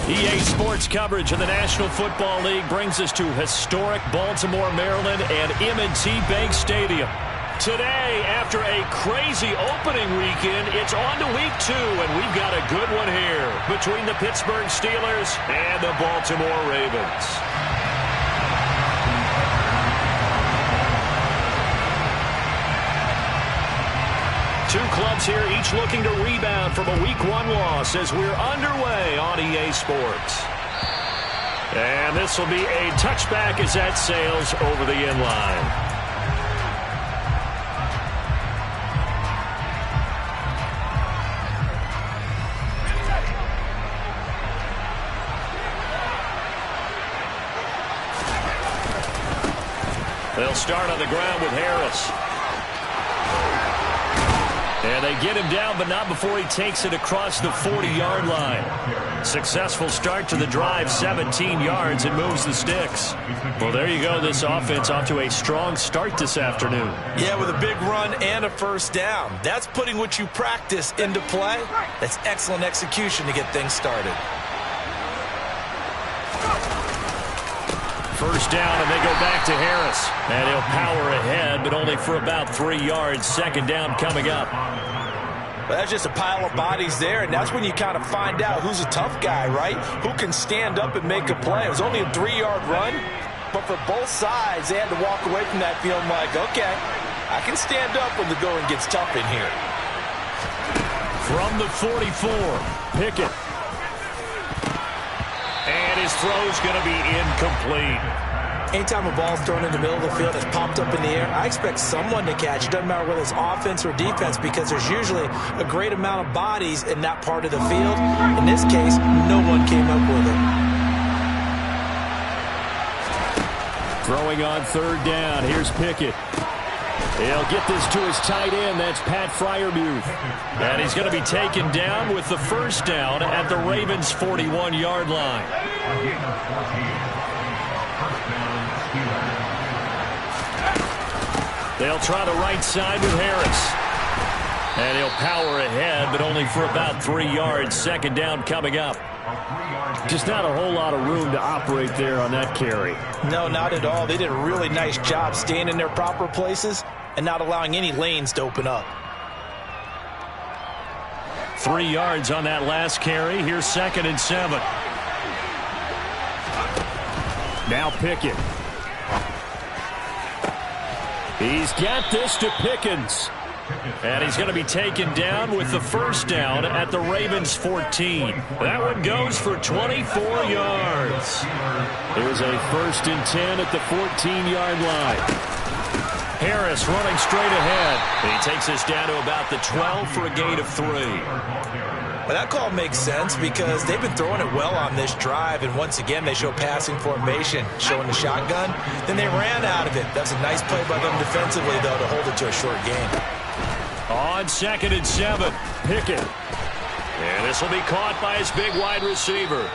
EA Sports coverage of the National Football League brings us to historic Baltimore, Maryland and M&T Bank Stadium. Today, after a crazy opening weekend, it's on to week 2, and we've got a good one here between the Pittsburgh Steelers and the Baltimore Ravens. Two clubs here, each looking to rebound from a Week 1 loss as we're underway on EA Sports. And this will be a touchback as that sails over the end line. They'll start on the ground with Harris. And they get him down, but not before he takes it across the 40-yard line. Successful start to the drive, 17 yards, and moves the sticks. Well, there you go. This offense off to a strong start this afternoon. Yeah, with a big run and a first down. That's putting what you practice into play. That's excellent execution to get things started. First down, and they go back to Harris. And he'll power ahead, but only for about 3 yards. Second down coming up. Well, that's just a pile of bodies there, and that's when you kind of find out who's a tough guy, right? Who can stand up and make a play. It was only a 3-yard run, but for both sides, they had to walk away from that feeling like, okay, I can stand up when the going gets tough in here. From the 44, Pickett. And his throw's going to be incomplete. Anytime a ball's thrown in the middle of the field that's popped up in the air, I expect someone to catch. It doesn't matter whether it's offense or defense because there's usually a great amount of bodies in that part of the field. In this case, no one came up with it. Throwing on third down. Here's Pickett. He'll get this to his tight end. That's Pat Freiermuth. And he's going to be taken down with the first down at the Ravens' 41-yard line. They'll try the right side with Harris. And he'll power ahead, but only for about 3 yards. Second down coming up. Just not a whole lot of room to operate there on that carry. No, not at all. They did a really nice job staying in their proper places and not allowing any lanes to open up. 3 yards on that last carry. Here's 2nd and 7. Now Pickett. He's got this to Pickens. And he's going to be taken down with the first down at the Ravens' 14. That one goes for 24 yards. Here's a 1st and 10 at the 14-yard line. Harris running straight ahead. And he takes us down to about the 12 for a gain of 3. Well, that call makes sense because they've been throwing it well on this drive, and once again they show passing formation, showing the shotgun. Then they ran out of it. That's a nice play by them defensively, though, to hold it to a short gain. On 2nd and 7, Pickett. And this will be caught by his big wide receiver.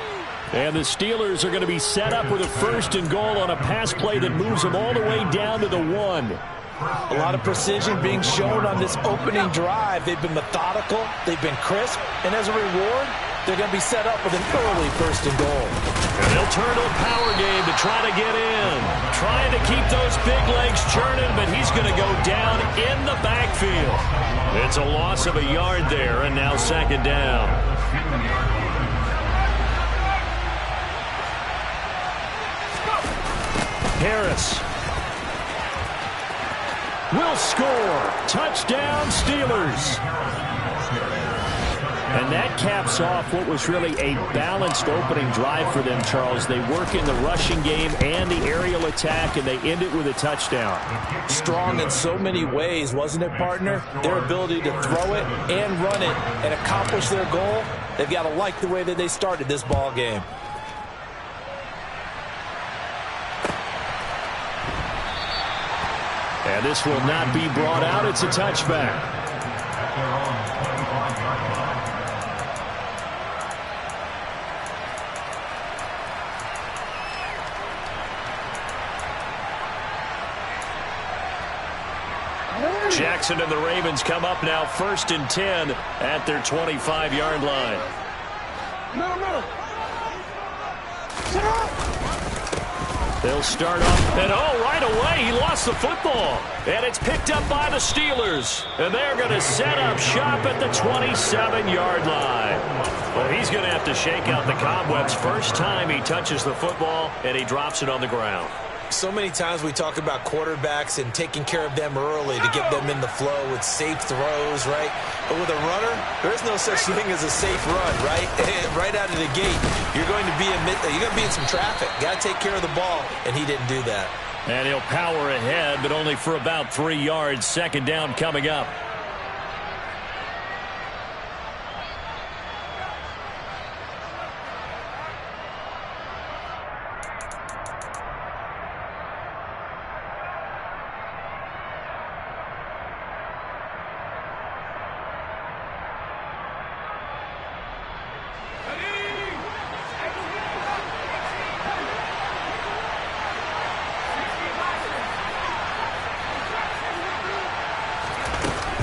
And the Steelers are going to be set up with a 1st and goal on a pass play that moves them all the way down to the 1. A lot of precision being shown on this opening drive. They've been methodical, they've been crisp, and as a reward, they're going to be set up with an early 1st and goal. And they'll turn to a power game to try to get in. Trying to keep those big legs churning, but he's going to go down in the backfield. It's a loss of a yard there, and now 2nd down. Harris will score. Touchdown, Steelers. And that caps off what was really a balanced opening drive for them, Charles. They work in the rushing game and the aerial attack, and they end it with a touchdown. Strong in so many ways, wasn't it, partner? Their ability to throw it and run it and accomplish their goal, they've got to like the way that they started this ball game. And this will not be brought out. It's a touchback. Jackson and the Ravens come up now 1st and 10 at their 25-yard line. They'll start off, and right away, he lost the football. And it's picked up by the Steelers. And they're going to set up shop at the 27-yard line. Well, he's going to have to shake out the cobwebs first time he touches the football, and he drops it on the ground. So many times we talk about quarterbacks and taking care of them early to get them in the flow with safe throws, right? But with a runner, there is no such thing as a safe run, right? Right out of the gate, you're going to be in some traffic. Got to take care of the ball, and he didn't do that. And he'll power ahead, but only for about 3 yards. Second down coming up.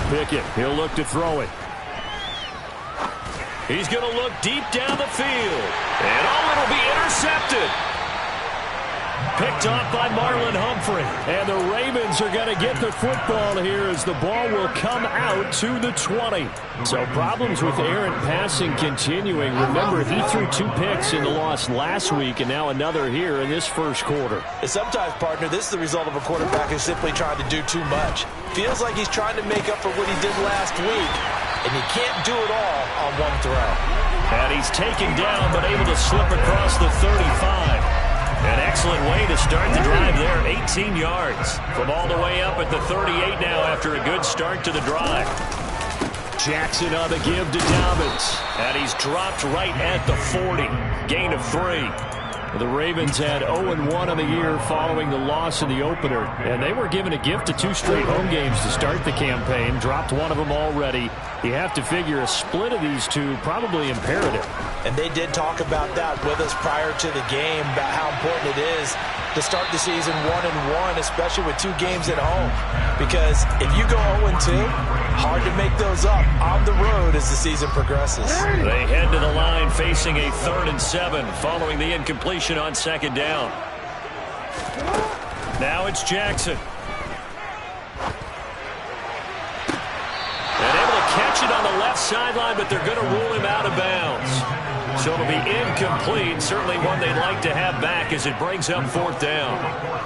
Pickett, he'll look to throw it. He's going to look deep down the field. And it'll be intercepted. Picked off by Marlon Humphrey. And the Ravens are going to get the football here as the ball will come out to the 20. So problems with errant passing continuing. Remember, he threw 2 picks in the loss last week and now another here in this first quarter. And sometimes, partner, this is the result of a quarterback who's simply trying to do too much. Feels like he's trying to make up for what he did last week, and he can't do it all on one throw. And he's taken down but able to slip across the 35. An excellent way to start the drive there, 18 yards. From all the way up at the 38 now after a good start to the drive. Jackson on the give to Dobbins. And he's dropped right at the 40. Gain of 3. The Ravens had 0-1 on the year following the loss in the opener. And they were given a gift of 2 straight home games to start the campaign. Dropped one of them already. You have to figure a split of these two probably imperative. And they did talk about that with us prior to the game, about how important it is to start the season 1-1, especially with 2 games at home. Because if you go 0-2, hard to make those up on the road as the season progresses. They head to the line facing a 3rd and 7 following the incompletion on 2nd down. Now it's Jackson. And able to catch it on the left sideline, but they're going to rule him out of bounds. So it'll be incomplete. Certainly one they'd like to have back as it brings up 4th down.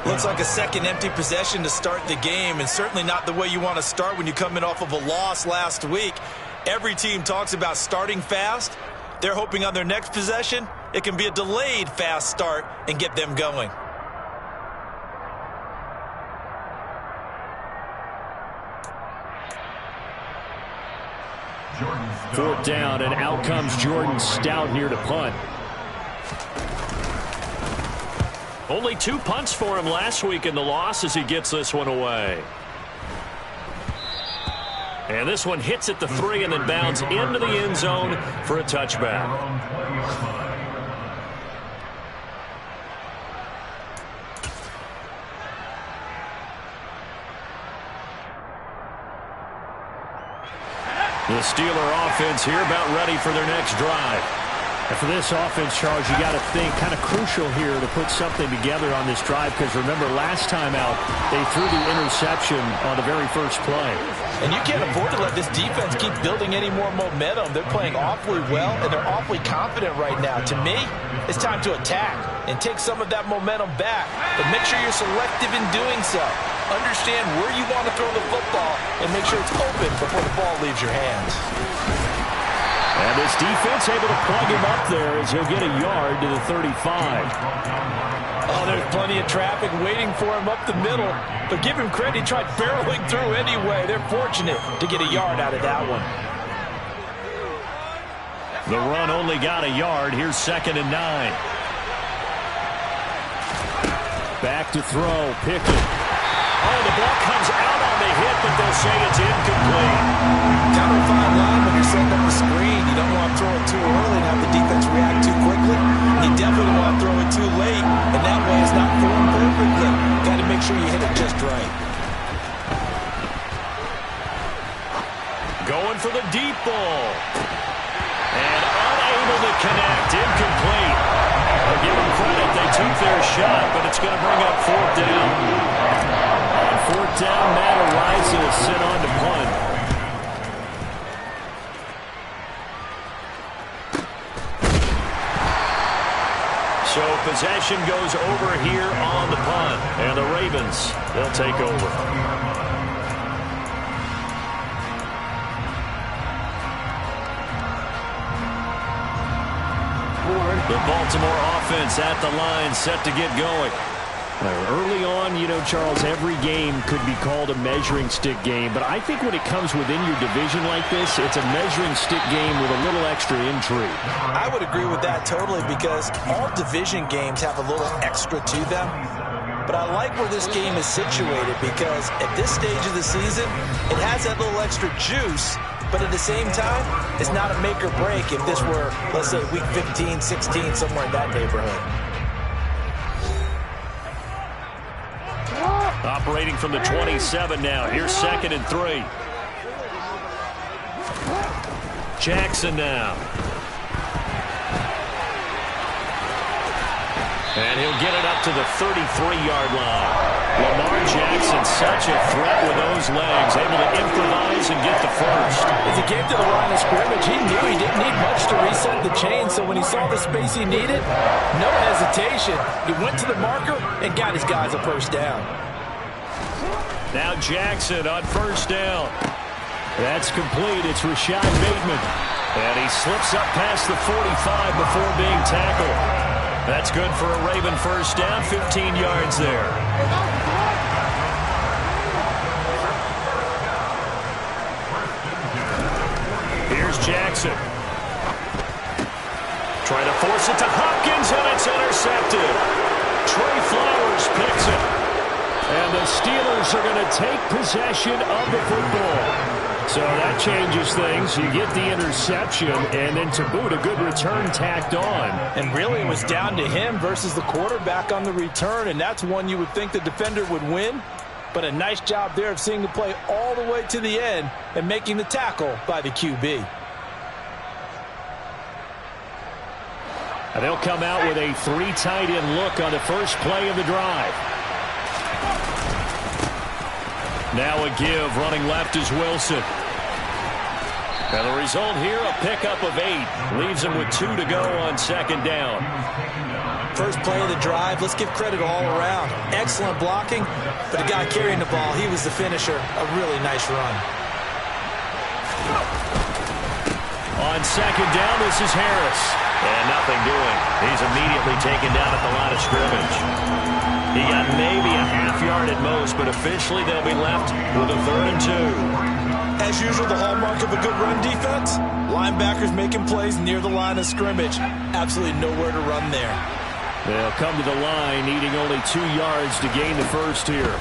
Looks like a second empty possession to start the game, and certainly not the way you want to start when you come in off of a loss last week. Every team talks about starting fast. They're hoping on their next possession, it can be a delayed fast start and get them going. Fourth down, and out comes Jordan Stout here to punt. Only 2 punts for him last week in the loss as he gets this one away. And this one hits at the 3 and then bounds into the end zone for a touchback. The Steeler offense here about ready for their next drive. And for this offense, Charles, you got to think kind of crucial here to put something together on this drive, because remember last time out they threw the interception on the very first play. And you can't afford to let this defense keep building any more momentum. They're playing awfully well, and they're awfully confident right now. To me, it's time to attack and take some of that momentum back. But make sure you're selective in doing so. Understand where you want to throw the football and make sure it's open before the ball leaves your hands. And this defense able to plug him up there as he'll get a yard to the 35. Oh, there's plenty of traffic waiting for him up the middle. But give him credit, he tried barreling through anyway. They're fortunate to get a yard out of that one. The run only got a yard. Here's 2nd and 9. Back to throw. Pickett. Oh, the ball comes out on the hit, but they'll say it's incomplete. Kind of a fine line when you're setting up a screen. You don't want to throw it too early and have the defense react too quickly. You definitely don't want to throw it too late, and that way it's not thrown perfectly. Got to make sure you hit it just right. Going for the deep ball. And unable to connect. Incomplete. I'll give him credit. took their shot, but it's going to bring up fourth down. On fourth down, Matt Araiza is sent on to punt. So possession goes over here on the punt. And the Ravens, they'll take over. The Baltimore offense at the line, set to get going. Early on, you know, Charles, every game could be called a measuring stick game. But I think when it comes within your division like this, it's a measuring stick game with a little extra intrigue. I would agree with that totally, because all division games have a little extra to them. But I like where this game is situated, because at this stage of the season, it has that little extra juice. But at the same time, it's not a make or break if this were, let's say, week 15, 16, somewhere in that neighborhood. Operating from the 27 now. Here's 2nd and 3. Jackson now. And he'll get it up to the 33-yard line. Lamar Jackson, such a threat with those legs, able to improvise and get the first. As he came to the line of scrimmage, he knew he didn't need much to reset the chain, so when he saw the space he needed, no hesitation. He went to the marker and got his guys a first down. Now Jackson on first down. That's complete. It's Rashad Bateman. And he slips up past the 45 before being tackled. That's good for a Raven first down, 15 yards there. Here's Jackson. Trying to force it to Hopkins, and it's intercepted. Trey Flowers picks it. And the Steelers are going to take possession of the football. So that changes things. You get the interception, and then to boot, a good return tacked on. And really, it was down to him versus the quarterback on the return, and that's one you would think the defender would win. But a nice job there of seeing the play all the way to the end and making the tackle by the QB. And they'll come out with a 3 tight end look on the first play of the drive. Now a give, running left is Wilson. And the result here, a pickup of 8. Leaves him with 2 to go on 2nd down. First play of the drive, let's give credit all around. Excellent blocking, but the guy carrying the ball, he was the finisher. A really nice run. On 2nd down, this is Harris. And nothing doing. He's immediately taken down at the line of scrimmage. He got maybe a half yard at most, but officially they'll be left with a 3rd and 2. As usual, the hallmark of a good run defense, linebackers making plays near the line of scrimmage. Absolutely nowhere to run there. They'll come to the line, needing only 2 yards to gain the first here.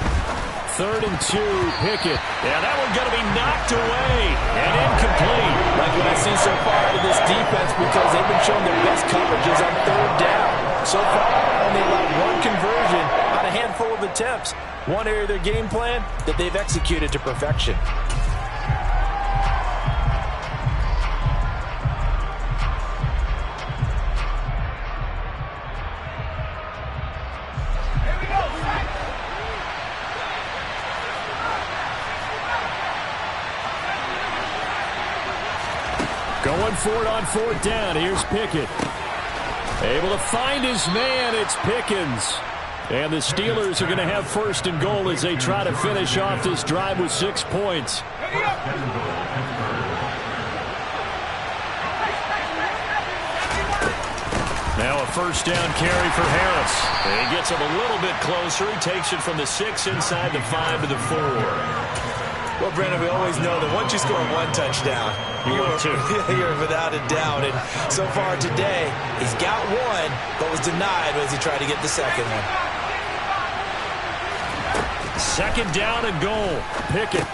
3rd and 2, Pickett. Yeah, that one's going to be knocked away and incomplete. Like what I've seen so far out of this defense, because they've been showing their best coverages on 3rd down. So far, only allowed 1 conversion on a handful of attempts. One area of their game plan that they've executed to perfection. Going for it on 4th down. Here's Pickett. Able to find his man. It's Pickens. And the Steelers are going to have 1st and goal as they try to finish off this drive with 6 points. Now a 1st down carry for Harris. And he gets him a little bit closer. He takes it from the 6 inside the 5 to the 4. Well, Brandon, we always know that once you score 1 touchdown, you're without a doubt. And so far today, he's got 1, but was denied as he tried to get the 2nd one. 2nd down and goal. Pickett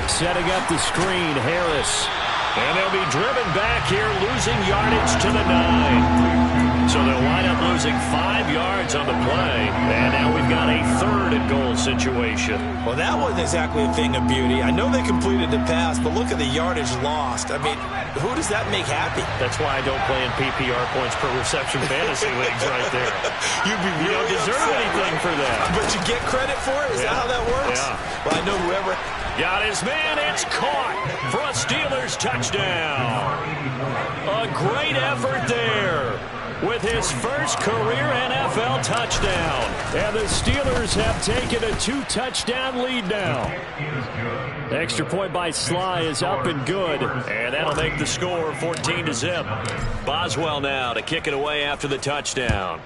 setting up the screen. Harris And they'll be driven back here, losing yardage to the 9. So they'll wind up losing 5 yards on the play. And now we've got a 3rd and goal situation. Well, that wasn't exactly a thing of beauty. I know they completed the pass, but look at the yardage lost. I mean, who does that make happy? That's why I don't play in PPR points per reception fantasy leagues right there. You'd be really You don't deserve upset, anything right? for that. But you get credit for it? Is that how that works? Yeah. Well, I know whoever... Got his man. It's caught for a Steelers touchdown. A great effort there with his first career NFL touchdown. And the Steelers have taken a 2-touchdown lead now. Extra point by Sly is up and good. And that'll make the score 14-0. Boswell now to kick it away after the touchdown.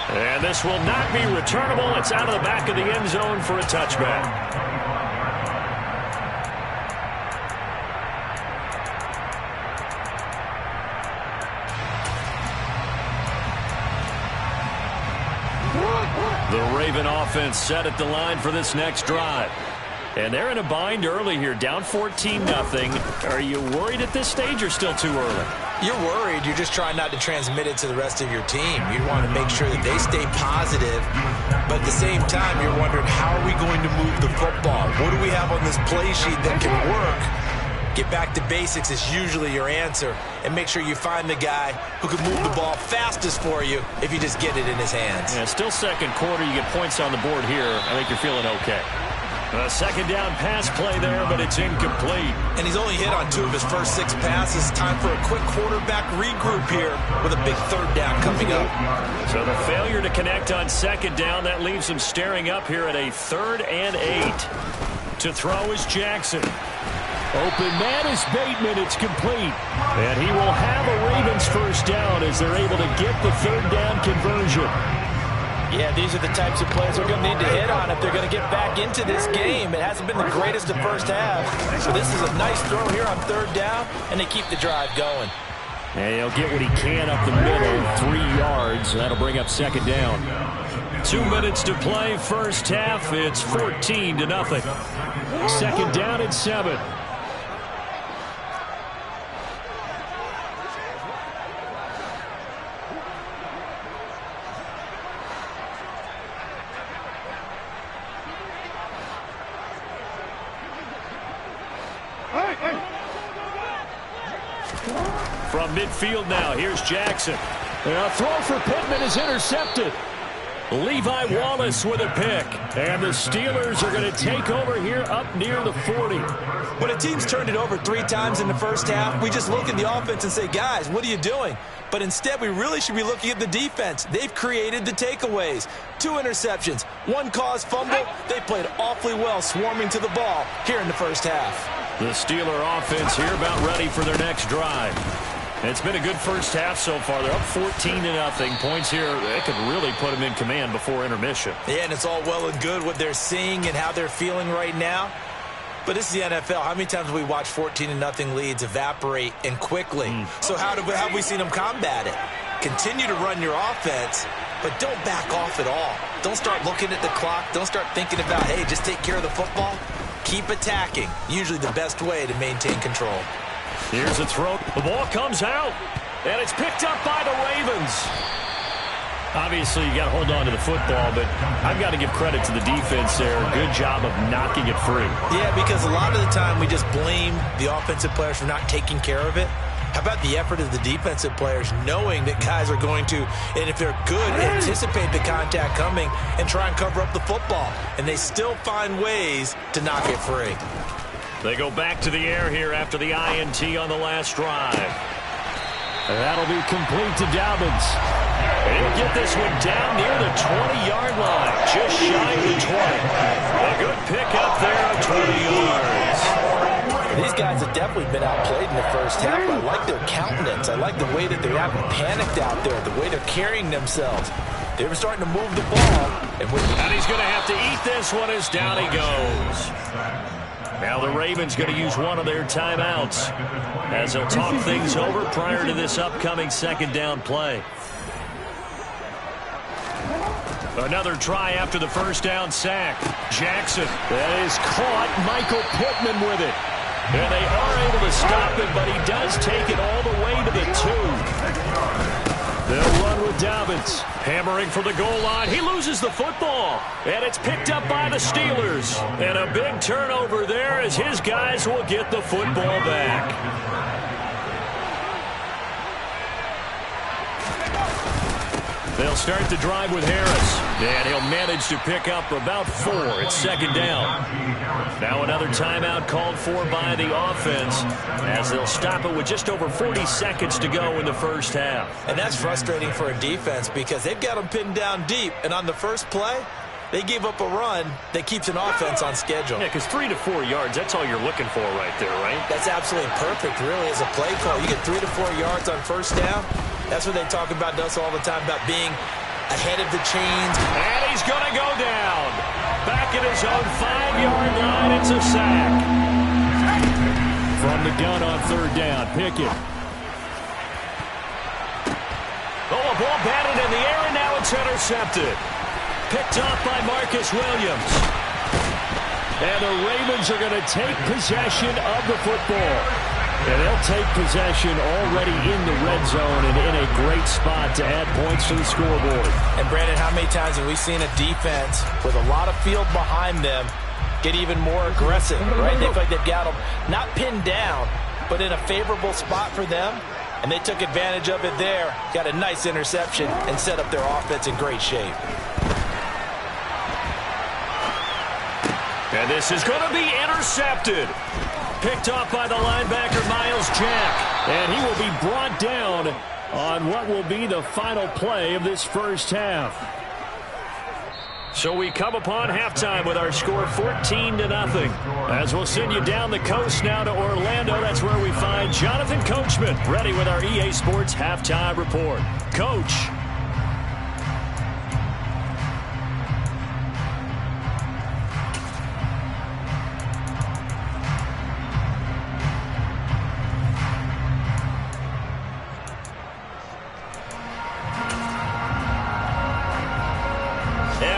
And this will not be returnable. It's out of the back of the end zone for a touchback. The Raven offense set at the line for this next drive. And they're in a bind early here, down 14-0. Are you worried at this stage or still too early? You're worried. You're just trying not to transmit it to the rest of your team. You want to make sure that they stay positive. But at the same time, you're wondering, how are we going to move the football? What do we have on this play sheet that can work? Get back to basics is usually your answer. And make sure you find the guy who can move the ball fastest for you if you just get it in his hands. Yeah, still second quarter. You get points on the board here. I think you're feeling okay. A second down pass play there, but it's incomplete. And he's only hit on 2 of his first 6 passes. Time for a quick quarterback regroup here with a big 3rd down coming up. So the failure to connect on second down, that leaves him staring up here at a 3rd and 8. To throw is Jackson. Open man is Bateman. It's complete. And he will have a Ravens first down as they're able to get the 3rd down conversion. Yeah, these are the types of plays they're going to need to hit on if they're going to get back into this game. It hasn't been the greatest of first half. So this is a nice throw here on 3rd down, and they keep the drive going. And he'll get what he can up the middle, 3 yards. That'll bring up second down. 2 minutes to play first half. It's 14-0. Second down and 7. From midfield now, here's Jackson. And a throw for Pittman is intercepted. Levi Wallace with a pick. And the Steelers are going to take over here up near the 40. When a team's turned it over 3 times in the first half, we just look at the offense and say, guys, what are you doing? But instead, we really should be looking at the defense. They've created the takeaways. 2 interceptions, 1 caused fumble. They played awfully well swarming to the ball here in the first half. The Steeler offense here about ready for their next drive. It's been a good first half so far. They're up 14-0. Points here, they could really put them in command before intermission. Yeah, and it's all well and good what they're seeing and how they're feeling right now. But this is the NFL. How many times have we watched 14-0 leads evaporate and quickly? So how have we seen them combat it? Continue to run your offense, but don't back off at all. Don't start looking at the clock. Don't start thinking about, hey, just take care of the football. Keep attacking. Usually the best way to maintain control. Here's a throw. The ball comes out, and it's picked up by the Ravens. Obviously, you got to hold on to the football, but I've got to give credit to the defense there. Good job of knocking it free. Yeah, because a lot of the time we just blame the offensive players for not taking care of it. How about the effort of the defensive players knowing that guys are going to, and if they're good, anticipate the contact coming and try and cover up the football. And they still find ways to knock it free. They go back to the air here after the INT on the last drive. And that'll be complete to Dobbins. And he'll get this one down near the 20-yard line, just shy of the 20. A good pick up there of 20 yards. These guys have definitely been outplayed in the first half. I like their countenance. I like the way that they haven't panicked out there, the way they're carrying themselves. They were starting to move the ball. And he's going to have to eat this one as down he goes. Now the Ravens going to use one of their timeouts as they'll talk things over prior to this upcoming second down play. Another try after the first down sack. Jackson. That is caught. Michael Pittman with it. And they are able to stop him, but he does take it all the way to the 2. They'll run with Dobbins. Hammering for the goal line. He loses the football. And it's picked up by the Steelers. And a big turnover there as his guys will get the football back. They'll start the drive with Harris. And he'll manage to pick up about 4. It's second down. Now another timeout called for by the offense as they'll stop it with just over 40 seconds to go in the first half. And that's frustrating for a defense because they've got them pinned down deep. And on the first play, they give up a run that keeps an offense on schedule. Yeah, because 3 to 4 yards, that's all you're looking for right there, right? That's absolutely perfect, really, as a play call. You get 3 to 4 yards on first down. That's what they talk about us all the time, about being ahead of the chains. And he's going to go down. Back at his own 5-yard line, it's a sack. From the gun on third down, Pickett. Oh, a ball batted in the air, and now it's intercepted. Picked off by Marcus Williams. And the Ravens are going to take possession of the football. And they'll take possession already in the red zone and in a great spot to add points to the scoreboard. And, Brandon, how many times have we seen a defense with a lot of field behind them get even more aggressive, right? They feel like they've got them not pinned down, but in a favorable spot for them. And they took advantage of it there, got a nice interception, and set up their offense in great shape. And this is going to be intercepted. Picked off by the linebacker, Myles Jack. And he will be brought down on what will be the final play of this first half. So we come upon halftime with our score 14-0. As we'll send you down the coast now to Orlando, that's where we find Jonathan Coachman ready with our EA Sports Halftime Report. Coach.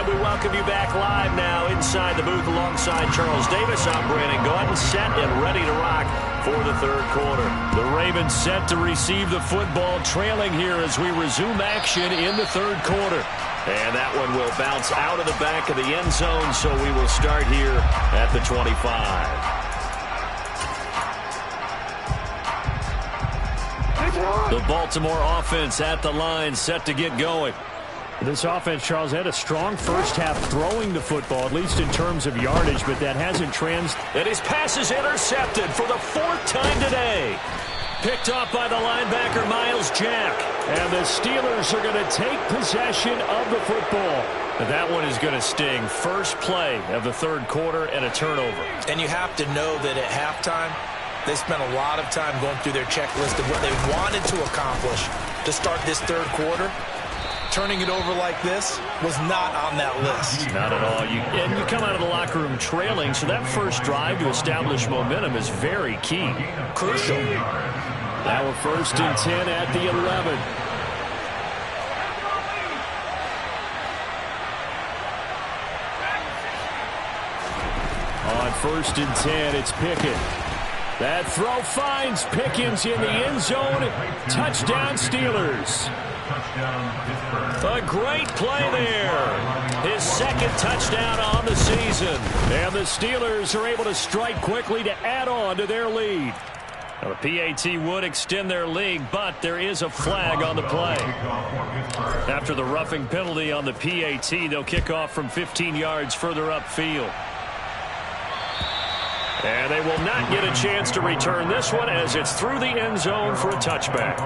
Welcome you back live now inside the booth alongside Charles Davis. I'm Brandon Gaudin, set and ready to rock for the third quarter. The Ravens set to receive the football, trailing here as we resume action in the third quarter. And that one will bounce out of the back of the end zone, so we will start here at the 25. The Baltimore offense at the line, set to get going. This offense, Charles, had a strong first half throwing the football, at least in terms of yardage, but that hasn't translated. And his pass is intercepted for the 4th time today. Picked off by the linebacker, Myles Jack. And the Steelers are going to take possession of the football. And that one is going to sting. First play of the third quarter and a turnover. And you have to know that at halftime, they spent a lot of time going through their checklist of what they wanted to accomplish to start this third quarter. Turning it over like this was not on that list. Not at all. And you come out of the locker room trailing, so that first drive to establish momentum is very key. Crucial. Now a 1st and 10 at the 11. On 1st and 10, it's Pickett. That throw finds Pickens in the end zone. Touchdown, Steelers. A great play there. His second touchdown on the season. And the Steelers are able to strike quickly to add on to their lead. Now, the PAT would extend their lead, but there is a flag on the play. After the roughing penalty on the PAT, they'll kick off from 15 yards further upfield. And they will not get a chance to return this one as it's through the end zone for a touchback.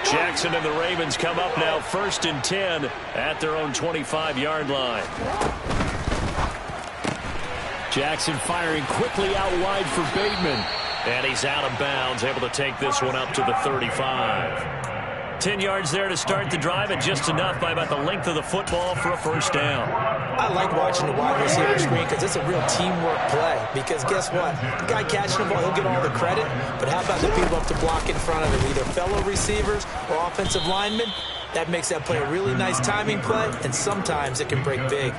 Jackson and the Ravens come up now 1st and 10 at their own 25-yard line. Jackson firing quickly out wide for Bateman. And he's out of bounds, able to take this one up to the 35. 10 yards there to start the drive, and just enough by about the length of the football for a first down. I like watching the wide receiver screen because it's a real teamwork play. Because guess what? The guy catching the ball, he'll get all the credit. But how about the people up to block in front of him, either fellow receivers or offensive linemen? That makes that play a really nice timing play, and sometimes it can break big.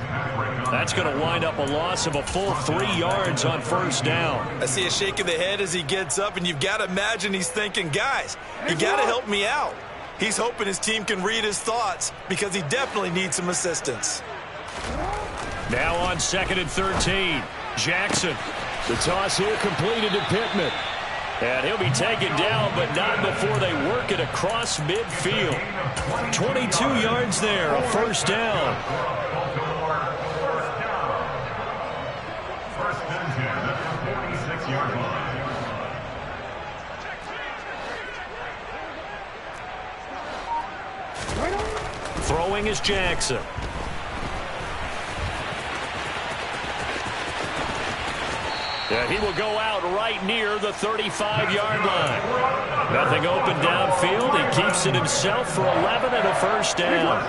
That's going to wind up a loss of a full 3 yards on first down. I see a shake of the head as he gets up, and you've got to imagine he's thinking, guys, you got to help me out. He's hoping his team can read his thoughts because he definitely needs some assistance. Now on 2nd and 13, Jackson. The toss here completed to Pittman. And he'll be taken down, but not before they work it across midfield. 22 yards there, a first down. First and 10 at the 46-yard line. Throwing is Jackson. And he will go out right near the 35-yard line. Nothing open downfield. He keeps it himself for 11 and a first down.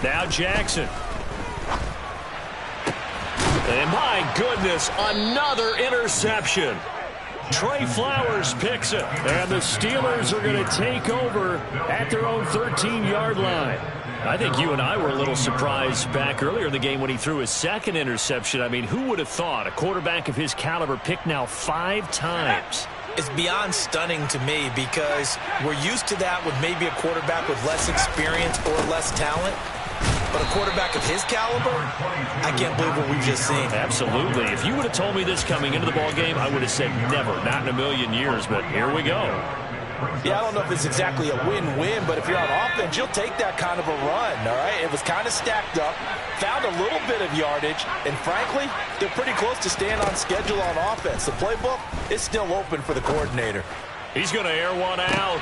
Now Jackson. And my goodness, another interception. Trey Flowers picks it. And the Steelers are going to take over at their own 13-yard line. I think you and I were a little surprised back earlier in the game when he threw his second interception. I mean, who would have thought a quarterback of his caliber picked now 5 times? It's beyond stunning to me because we're used to that with maybe a quarterback with less experience or less talent. But a quarterback of his caliber, I can't believe what we've just seen. Absolutely. If you would have told me this coming into the ball game, I would have said never, not in a million years. But here we go. Yeah, I don't know if it's exactly a win-win, but if you're on offense, you'll take that kind of a run, all right? It was kind of stacked up, found a little bit of yardage, and frankly, they're pretty close to staying on schedule on offense. The playbook is still open for the coordinator. He's going to air one out.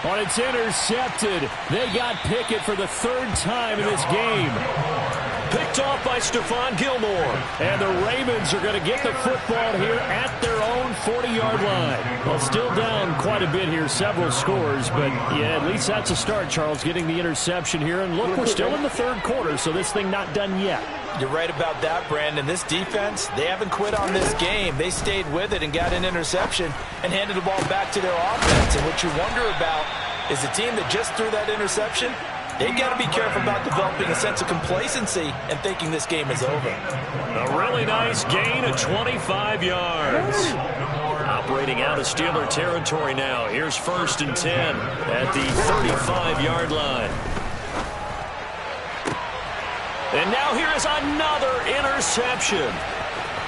Well, it's intercepted. They got Pickett for the 3rd time in this game. Picked off by Stephon Gilmore. And the Ravens are going to get the football here at their own 40-yard line. Well, still down quite a bit here, several scores. But, yeah, at least that's a start, Charles, getting the interception here. And, look, we're still in the 3rd quarter, so this thing not done yet. You're right about that, Brandon. This defense, they haven't quit on this game. They stayed with it and got an interception and handed the ball back to their offense. And what you wonder about is the team that just threw that interception, they've got to be careful about developing a sense of complacency and thinking this game is over. A really nice gain of 25 yards. Operating out of Steeler territory now. Here's 1st and 10 at the 35-yard line. And now here is another interception.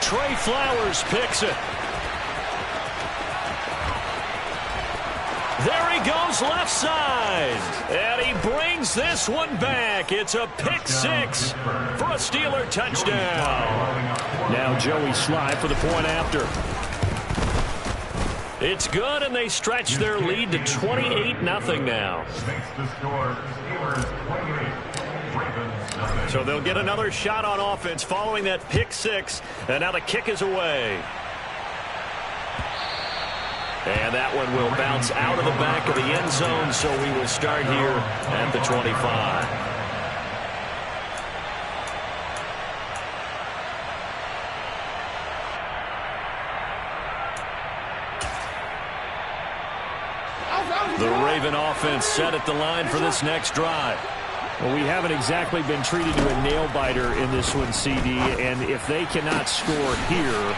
Trey Flowers picks it. There he goes left side. And he brings this one back. It's a pick 6 for a Steeler touchdown. Now Joey Sly for the point after. It's good, and they stretch their lead to 28-0 now. So they'll get another shot on offense following that pick 6, and now the kick is away. And that one will bounce out of the back of the end zone, so we will start here at the 25. The Raven offense set at the line for this next drive. Well, we haven't exactly been treated to a nail-biter in this one, CD, and if they cannot score here,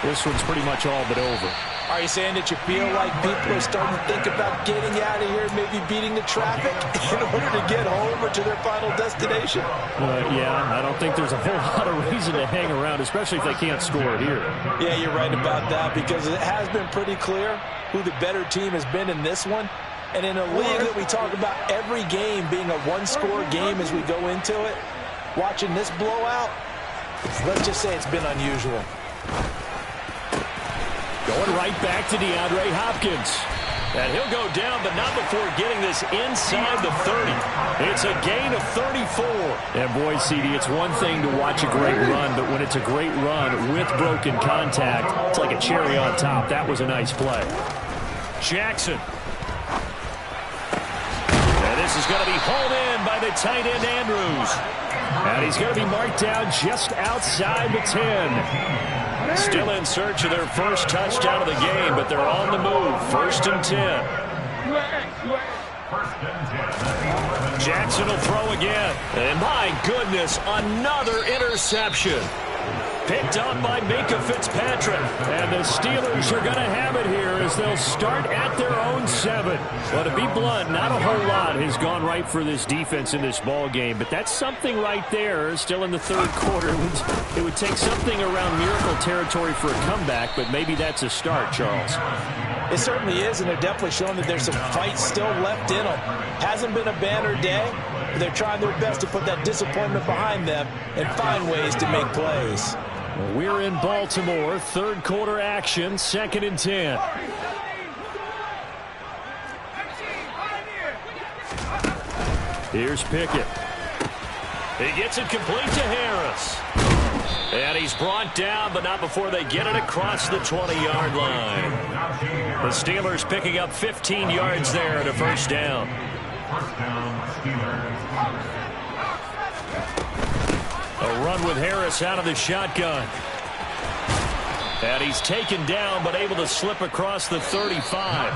this one's pretty much all but over. Are you saying that you feel like people are starting to think about getting out of here, maybe beating the traffic in order to get home or to their final destination? Yeah, I don't think there's a whole lot of reason to hang around, especially if they can't score here. Yeah, you're right about that, because it has been pretty clear who the better team has been in this one. And in a league that we talk about every game being a one-score game as we go into it, watching this blowout, let's just say it's been unusual. Going right back to DeAndre Hopkins. And he'll go down, but not before getting this inside the 30. It's a gain of 34. And boy, CD, it's one thing to watch a great run, but when it's a great run with broken contact, it's like a cherry on top. That was a nice play. Jackson. And this is going to be hauled in by the tight end, Andrews. And he's going to be marked down just outside the 10. Still in search of their first touchdown of the game, but they're on the move. 1st and 10. Jackson will throw again. And my goodness, another interception. Picked up by Minkah Fitzpatrick. And the Steelers are going to have it here as they'll start at their own 7. Well, to be blunt, not a whole lot has gone right for this defense in this ball game, but that's something right there. Still in the 3rd quarter. It would take something around miracle territory for a comeback, but maybe that's a start, Charles. It certainly is, and they're definitely showing that there's some fight still left in them. Hasn't been a banner day, but they're trying their best to put that disappointment behind them and find ways to make plays. We're in Baltimore. 3rd quarter action. 2nd and 10. Here's Pickett. He gets it complete to Harris. And he's brought down, but not before they get it across the 20-yard line. The Steelers picking up 15 yards there at a 1st down. A run with Harris out of the shotgun. And he's taken down, but able to slip across the 35.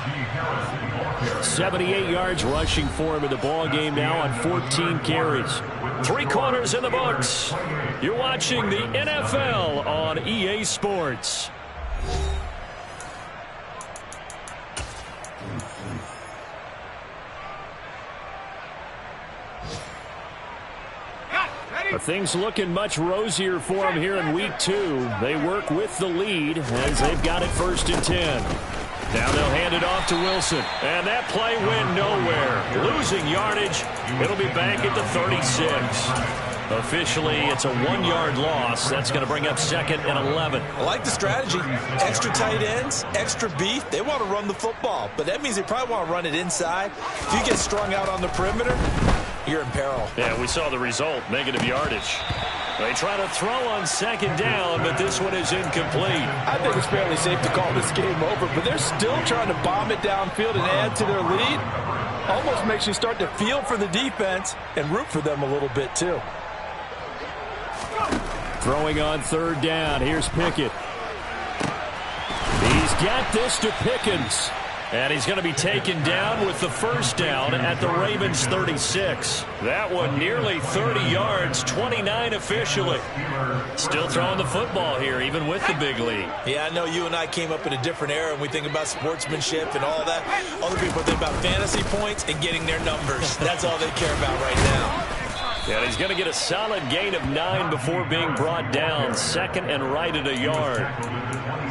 78 yards rushing for him in the ball game now on 14 carries. 3 quarters in the books. You're watching the NFL on EA Sports. Things looking much rosier for them here in week 2. They work with the lead as they've got it 1st and 10. Now they'll hand it off to Wilson. And that play went nowhere. Losing yardage. It'll be back at the 36. Officially, it's a 1-yard loss. That's going to bring up 2nd and 11. I like the strategy. Extra tight ends, extra beef. They want to run the football, but that means they probably want to run it inside. If you get strung out on the perimeter, you're in peril. Yeah, we saw the result, negative yardage. They try to throw on 2nd down, but this one is incomplete. I think it's fairly safe to call this game over, but they're still trying to bomb it downfield and add to their lead. Almost makes you start to feel for the defense and root for them a little bit, too. Throwing on 3rd down. Here's Pickett. He's got this to Pickens. And he's going to be taken down with the 1st down at the Ravens 36. That one nearly 30 yards, 29 officially. Still throwing the football here, even with the big lead. Yeah, I know you and I came up in a different era, and we think about sportsmanship and all that. Other people think about fantasy points and getting their numbers. That's all they care about right now. And he's going to get a solid gain of 9 before being brought down. 2nd and right at a yard.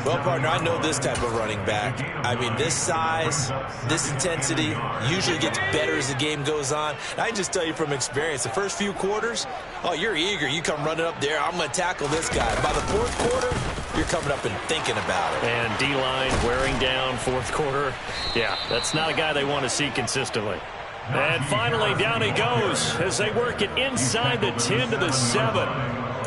Well, partner, I know this type of running back. I mean, this size, this intensity usually gets better as the game goes on. I can just tell you from experience, the first few quarters, oh, you're eager. You come running up there, I'm going to tackle this guy. By the 4th quarter, you're coming up and thinking about it. And D-line wearing down 4th quarter. Yeah, that's not a guy they want to see consistently. And finally, down he goes as they work it inside the 10 to the 7.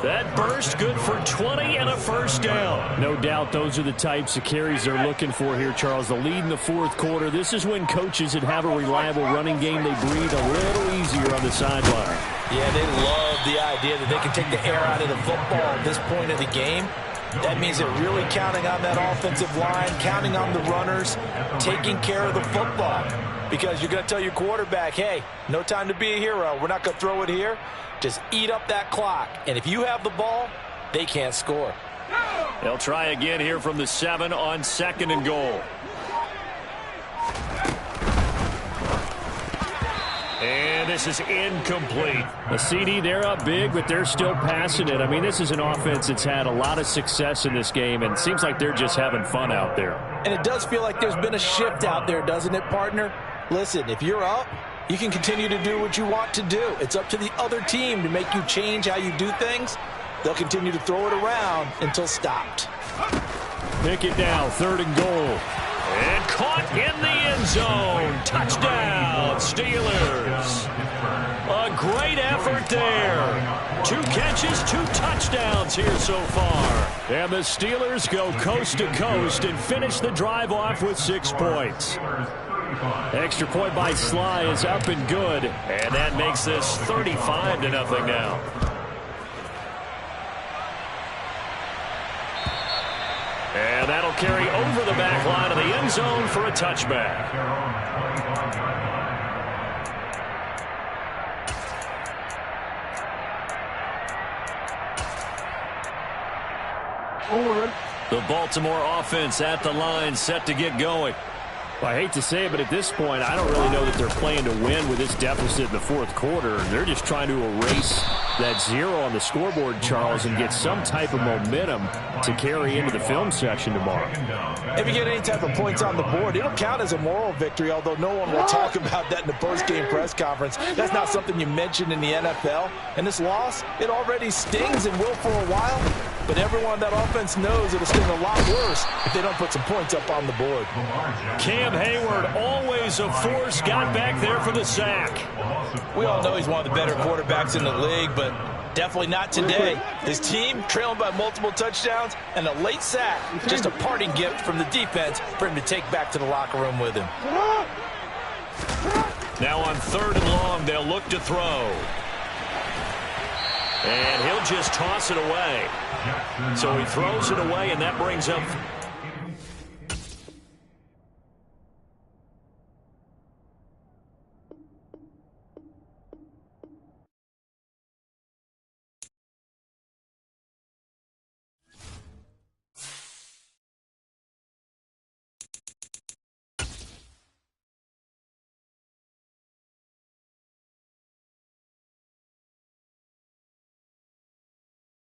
That burst good for 20 and a 1st down. No doubt those are the types of carries they're looking for here, Charles. The lead in the 4th quarter. This is when coaches that have a reliable running game, they breathe a little easier on the sideline. Yeah, they love the idea that they can take the air out of the football at this point of the game. That means they're really counting on that offensive line, counting on the runners, taking care of the football. Because you're going to tell your quarterback, hey, no time to be a hero. We're not going to throw it here. Just eat up that clock. And if you have the ball, they can't score. They'll try again here from the 7 on 2nd and goal. And this is incomplete. The CD, they're up big, but they're still passing it. I mean, this is an offense that's had a lot of success in this game, and it seems like they're just having fun out there. And it does feel like there's been a shift out there, doesn't it, partner? Listen, if you're up, you can continue to do what you want to do. It's up to the other team to make you change how you do things. They'll continue to throw it around until stopped. Pick it down, 3rd and goal. And caught in the end zone. Touchdown, Steelers. A great effort there. 2 catches, 2 touchdowns here so far. And the Steelers go coast to coast and finish the drive off with 6 points. Extra point by Sly is up and good. And that makes this 35-0 now. And that'll carry over the back line of the end zone for a touchback. The Baltimore offense at the line, set to get going. Well, I hate to say it, but at this point, I don't really know that they're playing to win with this deficit in the fourth quarter. They're just trying to erase that 0 on the scoreboard, Charles, and get some type of momentum to carry into the film section tomorrow. If you get any type of points on the board, it'll count as a moral victory, although no one will talk about that in the post-game press conference. That's not something you mention in the NFL. And this loss, it already stings and will for a while, but everyone on that offense knows it'll sting a lot worse if they don't put some points up on the board. Cam Hayward, always a force, got back there for the sack. We all know he's one of the better quarterbacks in the league, but definitely not today. His team trailing by multiple touchdowns and a late sack, just a parting gift from the defense for him to take back to the locker room with him. Now on 3rd and long, they'll look to throw. And he'll just toss it away. So he throws it away, and that brings up